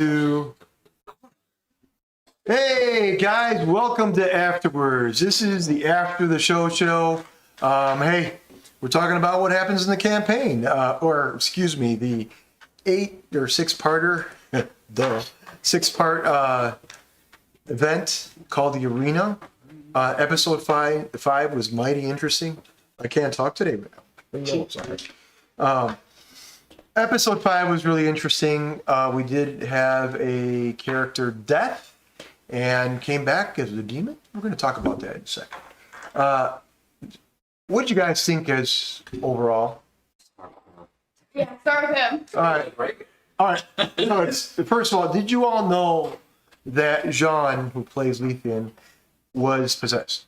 2. Hey guys, welcome to Afterwards. This is the After the Show show. Hey, we're talking about what happens in the campaign, the 8 or 6-parter, the 6-part event called the Arena. Episode 5 was mighty interesting. I can't talk today, man. No, sorry. Episode 5 was really interesting. We did have a character death and came back as a demon. We're going to talk about that in a second. What did you guys think as overall? Yeah, start with him. All right. No, first of all, did you all know that Jean, who plays Lethian, was possessed?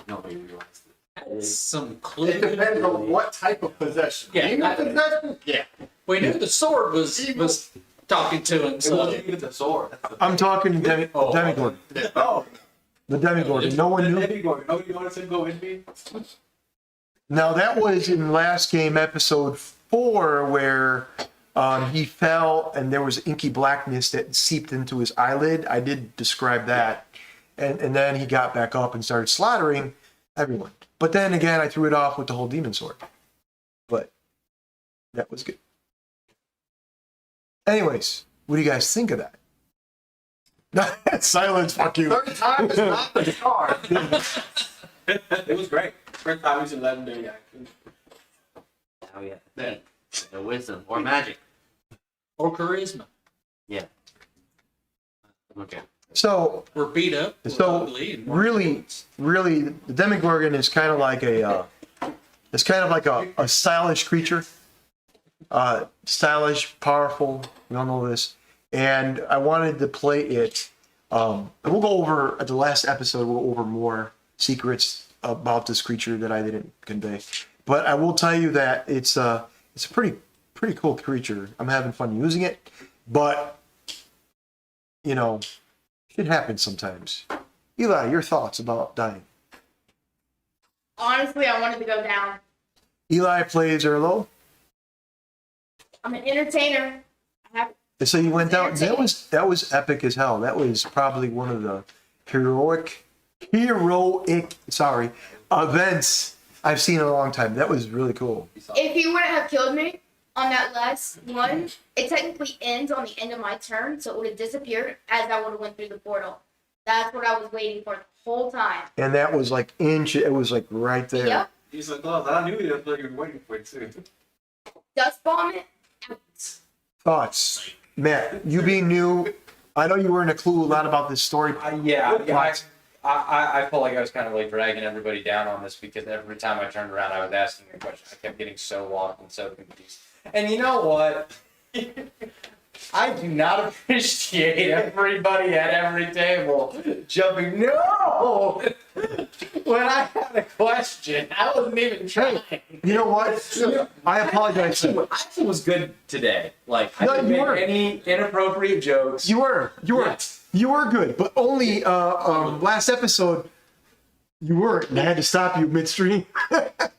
Nobody realized it. Some clue. It depends on what type of possession. Yeah, Demon possession? Yeah. We knew the sword was talking to him. It So wasn't even the sword. I'm talking Demigorgon. Oh. The Demigorgon. No one knew. Nobody wanted to go in me? Now, that was in last game, episode 4, where he fell and there was inky blackness that seeped into his eyelid. I did describe that. And then he got back up and started slaughtering everyone. But then again, I threw it off with the whole demon sword. But that was good. Anyways, what do you guys think of that? Silence, fuck you. Third time is not the charm. It was great. First time was 11 day action. Oh yeah, the wisdom or magic. or charisma. Yeah. Okay. So, We're beat up. We're So, ugly, and really, the Demigorgon is kind of like a stylish creature. Stylish, powerful, we all know this. And I wanted to play it. And we'll go over, at the last episode, we'll go over more secrets about this creature that I didn't convey. But I will tell you that it's a pretty cool creature. I'm having fun using it. But, you know, it happens sometimes. Eli, your thoughts about dying? Honestly, I wanted to go down. Eli plays Erlo. I'm an entertainer. I have So you went down. That was epic as hell. That was probably one of the heroic events I've seen in a long time. That was really cool. If he wouldn't have killed me on that last one, it technically ends on the end of my turn, so it would have disappeared as I would have went through the portal. That's what I was waiting for the whole time. And that was like it was like right there. Yep. He's like, oh, I knew you were waiting for it too. Dust bomb it. Out. Thoughts, Matt? You being new, I know you weren't a clue a lot about this story. I felt like I was kind of like dragging everybody down on this because every time I turned around, I was asking a question. I kept getting so lost and so confused. And you know what? I do not appreciate everybody at every table jumping. No! When I had a question, I wasn't even trying. You know what? I apologize. Actually was good today. Like, I didn't you make were. any inappropriate jokes. You were good, but only last episode you weren't, and I had to stop you midstream.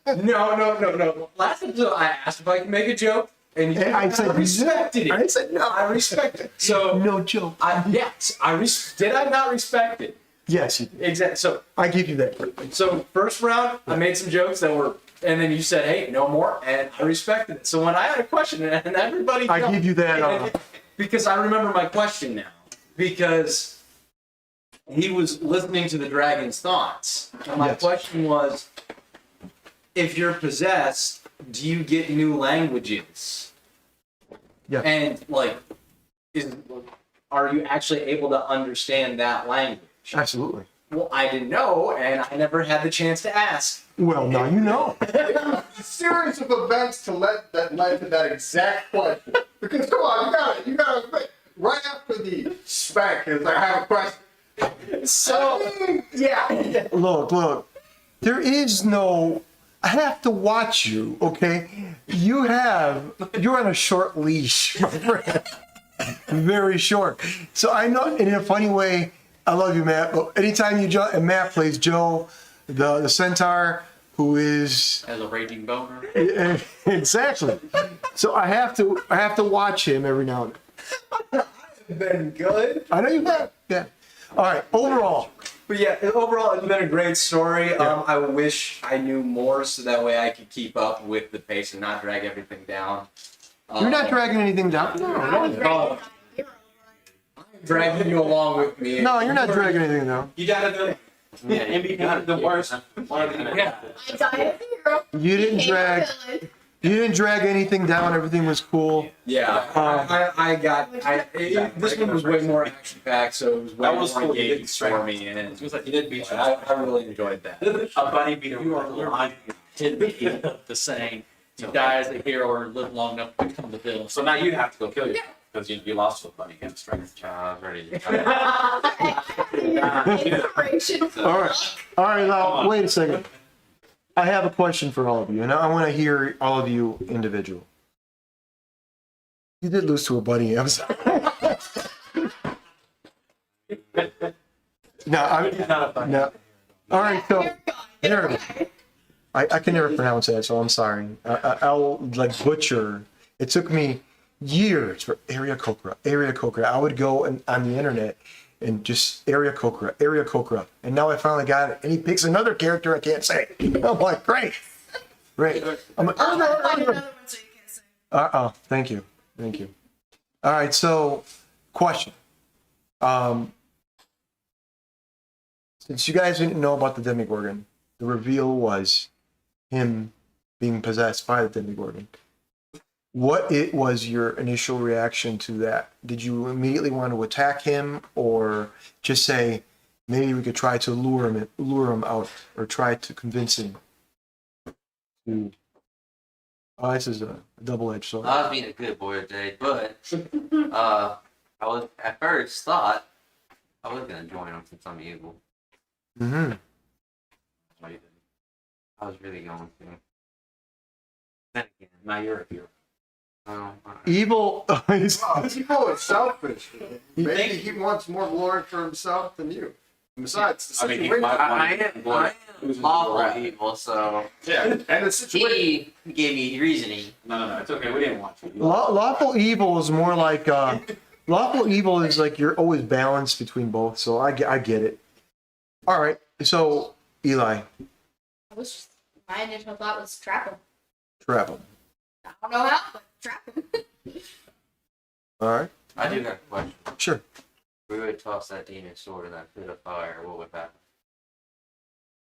No. Last episode, I asked if I could make a joke, and I said respected it. I said no. I respect it. So No joke. Did I not respect it? Yes, you did. Exactly. So I give you that. first round, I made some jokes that were, and then you said, "Hey, no more," and I respected it. So when I had a question, and everybody, I give you that. because I remember my question now, because he was listening to the dragon's thoughts, and my Yes. question was, if you're possessed, do you get new languages? Yeah. And like, are you actually able to understand that language? Absolutely. Well, I didn't know, and I never had the chance to ask. Well, now you know. A series of events to led to that exact question. Because come on, you gotta right after the spank is like I have a question. So yeah. Look. There is no. I have to watch you, okay? You're on a short leash, my friend. Very short. So I know, in a funny way, I love you, Matt. But anytime and Matt plays Joe, the centaur, who is as a raging boner. exactly. So I have to watch him every now and then. been good. I know you have. Yeah. All right. Overall, But yeah, overall, it's been a great story. I wish I knew more so that way I could keep up with the pace and not drag everything down. you're not dragging anything down. I was ready Oh. to hero. dragging you along with me. No, you're not dragging anything down. You gotta do. Yeah, MVP, the worst. Yeah. I died as a hero. You didn't Became a drag. villain. You didn't drag anything down. Everything was cool. Yeah, this one was way more action packed, so it was way That was more cool. You engaging did for me, and It was like he did beat you. I really enjoyed that. A bunny beat You are literally did be the saying, you die as a hero or live long enough to become the villain. So now you have to go kill yourself because you lost to a bunny against strength. I was ready. Inspiration. All right. All right. Now, wait a second. I have a question for all of you, and I want to hear all of you individual. You did lose to a bunny. I'm sorry. No, I'm Not a bunny. no. All right. So. Here we go. Here. I can never pronounce that, so I'm sorry. I'll like butcher. It took me years for Area Kokra. I would go on the internet and just Area Kokra. And now I finally got it. And he picks another character I can't say. I'm like, great. I'm like, I'll find another one so you can say. Thank you. All right, so question. Since you guys didn't know about the Demogorgon, the reveal was him being possessed by the Demogorgon. What it was your initial reaction to that? Did you immediately want to attack him, or just say maybe we could try to lure him out, or try to convince him to? Oh, this is a double-edged sword. I was being a good boy today, but I was at first thought I was gonna join him since I'm evil. Mm-hmm. I was really going to. Then again, Now you're a hero. Evil. People are selfish. You Maybe he wants more glory for himself than you. And besides, the I mean, situation. I am lawful evil, so Yeah, and the situation. he gave me reasoning. No, it's okay. We didn't want you. Lawful evil is more like lawful evil is like you're always balanced between both. So I get it. All right. So Eli, My initial thought was trap him. trap him. I don't know how, but trap him. All right. I do have a question. Sure. If we would toss that demon sword in that pit of fire, what would happen?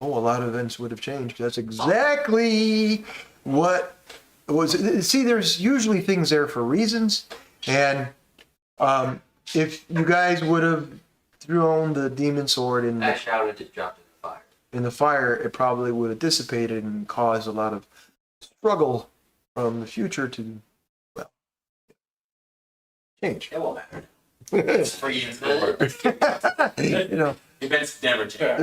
Oh, a lot of events would have changed. That's exactly what was. See, there's usually things there for reasons, and if you guys would have thrown the demon sword in That shouted just dropped in the the fire. fire, it probably would have dissipated and caused a lot of struggle from the future to, well, change. It won't matter. Free You know. Events never change.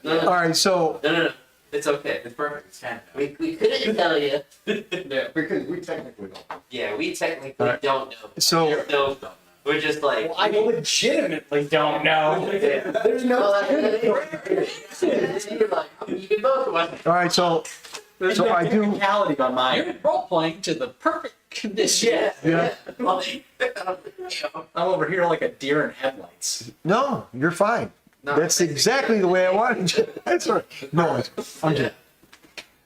All right. So No. It's okay. It's perfect. It's fine. We couldn't tell you. Yeah, because we technically don't. Yeah, we technically Alright. don't know. So- We're just like. I legitimately don't know. There's no. You can both watch. all right. So I do. Reality on mine. You're role playing to the perfect condition. Yeah. I'm over here like a deer in headlights. No, you're fine. No, That's exactly the way I wanted you. That's right. No,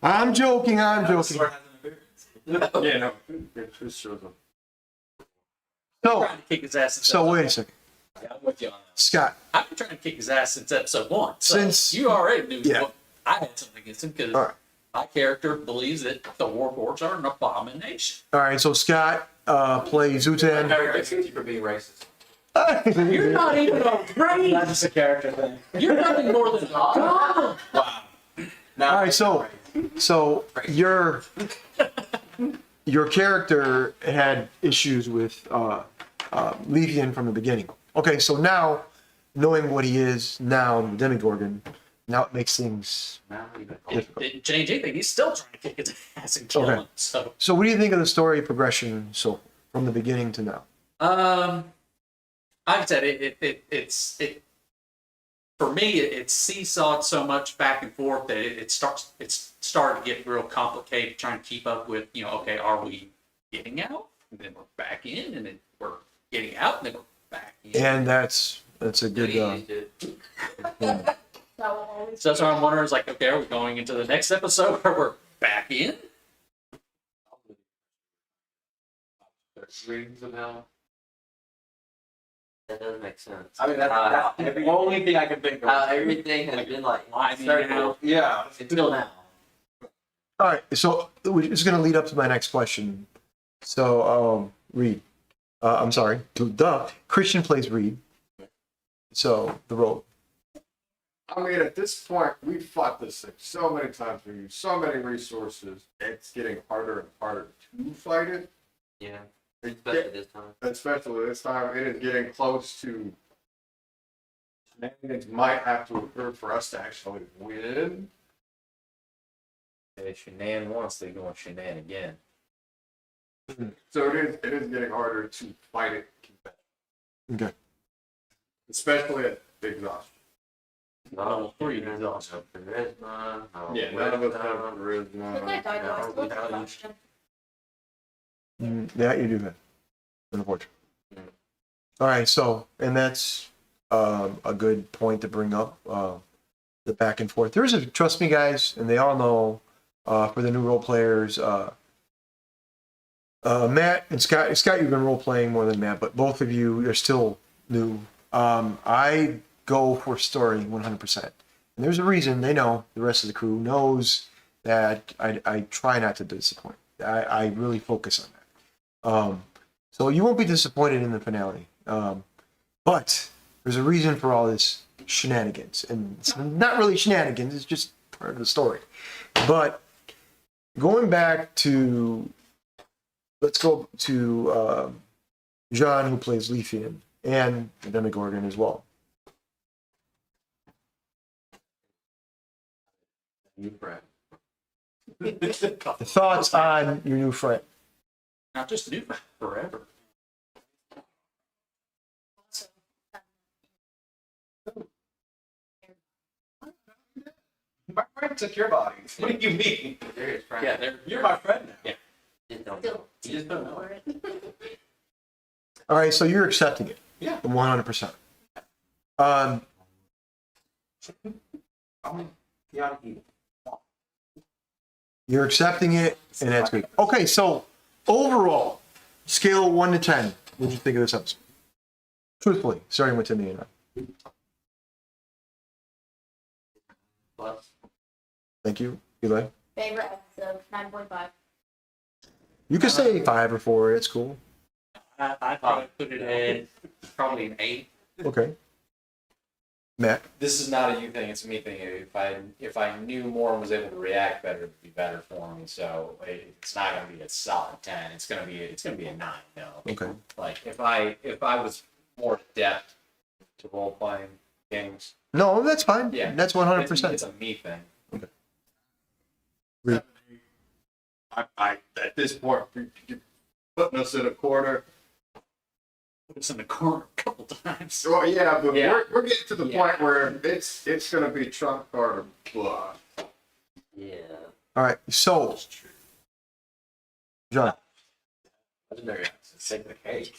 I'm joking. I'm joking. Yeah, no. Who shows up? So, Trying to kick his ass. Since wait a second, I'm with you on that. Scott. I've been trying to kick his ass since episode 1. So Since- you already knew yeah. what I had something against him because All right. my character believes that the warlords are an abomination. All right. So Scott plays Zutan. Very good you for being racist. You're not even a Not race. just a character thing. You're nothing more than a god. Wow. All right. So your character had issues with Lethean from the beginning. Okay. So now, knowing what he is now, the Demogorgon, now it makes things It didn't change anything. He's still trying to kick his ass and kill Okay. him. So, So what do you think of the story progression from the beginning to now? like I said, it's for me, it's seesawed so much back and forth that it's started to get real complicated trying to keep up with, okay, are we getting out? And then we're back in, and then we're getting out, and then we're back in. And that's a good. You used it. That will always So that's what I'm wondering is like, okay, are we going into the next episode where we're back in? Rings of hell. That doesn't make sense. I mean, that's the only thing I can think of. How everything has been like Winding started down. Yeah. Until now. All right, so it's going to lead up to my next question. So, Reed, I'm sorry, Christian plays Reed. So the role. I mean, at this point, we've fought this thing so many times. We use so many resources. It's getting harder and harder to fight it. Yeah. Especially this time. Especially this time, it is getting close to. Shenanigans might have to occur for us to actually win. If Shenan once, they going Shenan again. So it is getting harder to fight it, Okay. especially at exhaustion. No, three no is awesome. charisma. No Yeah, none of us wisdom, have charisma. Look like I no lost the intelligence. question. Yeah, you do that. Unfortunately. Mm. All right, so and that's a good point to bring up. The back and forth. There's a trust me, guys, and they all know. For the new role players, Matt and Scott. Scott, you've been role playing more than Matt, but both of you are still new. I go for story 100%, and there's a reason. They know, the rest of the crew knows that I try not to disappoint. I really focus on that. So you won't be disappointed in the finale. But there's a reason for all this shenanigans, and it's not really shenanigans. It's just part of the story. But going back to, let's go to John, who plays Leafian, and Demogorgon as well. New friend. The thoughts on your new friend? Not just new forever. My friend took your body. What do you mean? Serious friend. Yeah, You're my friend now. Yeah. Just don't Still know. You just don't know. for it. All right, so you're accepting it. Yeah. 100%. Yeah. You're accepting it, and that's good. Okay, so overall, scale 1 to 10, what did you think of this episode? Truthfully, starting with Timmy and I. Plus, Thank you, Eli. Favorite episode, 9.5. You could say 5 or 4, it's cool. I'd probably put it in probably an 8. Okay. Matt? This is not a you thing; it's a me thing. If I knew more and was able to react better, it'd be better for me. So it's not gonna be a solid 10. It's gonna be a 9. No. Okay. Like if I was more adept to role playing games, No, that's fine. Yeah. That's it's 100%. a me thing. I at this point, you're putting us in a corner. Put us in the corner a couple times. Well, yeah, but Yeah. we're getting to the Yeah. point where it's going to be trump card or bluff. yeah. All right, so, John. Legendary access, take the cake.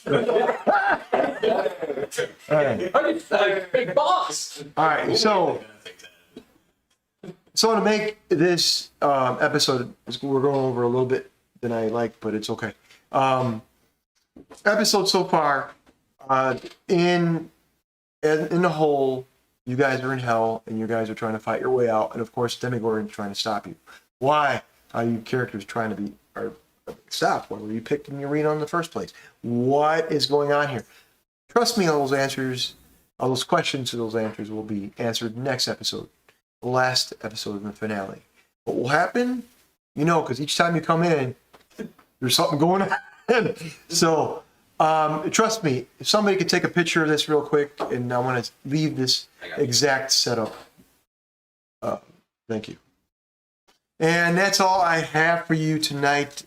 All right. Big boss. All right, so to make this episode, we're going over a little bit than I like, but it's okay. Episode so far, in the whole, you guys are in hell, and you guys are trying to fight your way out, and of course, Demogorgon's trying to stop you. Why are you characters trying to be stopped? Why were you picked in the arena in the first place? What is going on here? Trust me, all those answers, all those questions to those answers will be answered next episode, the last episode of the finale. What will happen? You know, because each time you come in, there's something going on. So, trust me, if somebody could take a picture of this real quick, and I want to leave this exact setup. Thank you. And that's all I have for you tonight.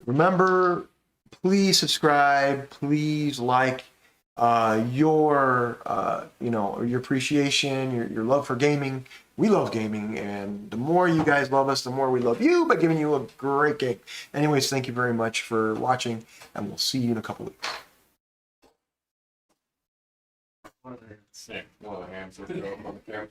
Remember, please subscribe, please like your appreciation, your love for gaming. We love gaming, and the more you guys love us, the more we love you by giving you a great game. Anyways, thank you very much for watching, and we'll see you in a couple weeks. What are they? Yeah, one of the hands lifted up on the camera.